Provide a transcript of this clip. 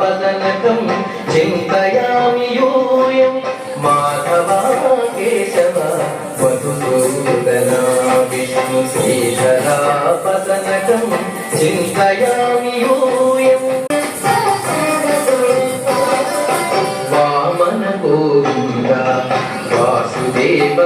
पतनकं चिन्तयामि यूयं माधवा केशव मधुसूदना विष्णुश्रीधरा पतनकं चिन्तयामि यूयं वामन गोविन्द वासुदेव